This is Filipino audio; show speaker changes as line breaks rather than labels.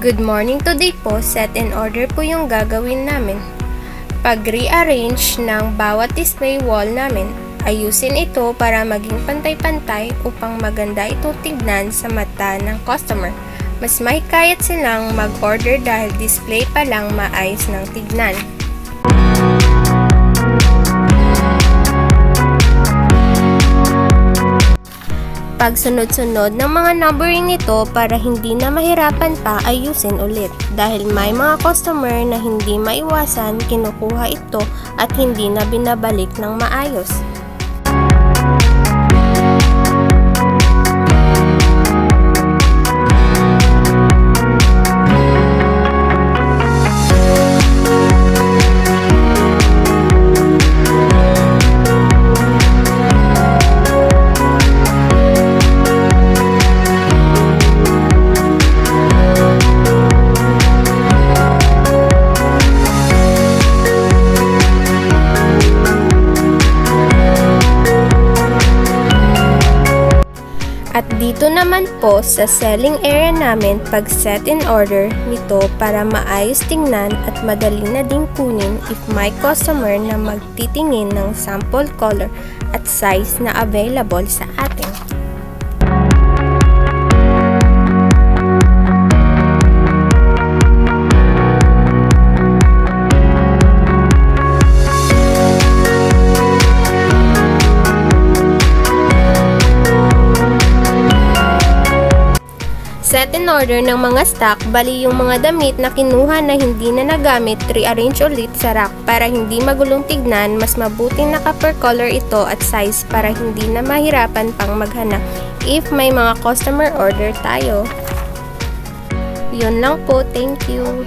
Good morning, today po, set and order po yung gagawin namin. Pag-rearrange ng bawat display wall namin, ayusin ito para maging pantay-pantay upang maganda ito tignan sa mata ng customer. Mas mahikayat silang mag-order dahil display pa lang maayos ng tignan. Pagsunod-sunod ng mga numbering nito para hindi na mahirapan pa ayusin ulit dahil may mga customer na hindi maiwasan kinukuha ito at hindi na binabalik ng maayos. At dito naman po sa selling area namin pag-set in order nito para maayos tingnan at madali na din kunin if may customer na magtitingin ng sample color at size na available sa atin. Set in order ng mga stock, bali yung mga damit na kinuha na hindi na nagamit, rearrange ulit sa rack para hindi magulong tignan, mas mabuting naka-per color ito at size para hindi na mahirapan pang maghanap if may mga customer order tayo. Yun lang po, thank you!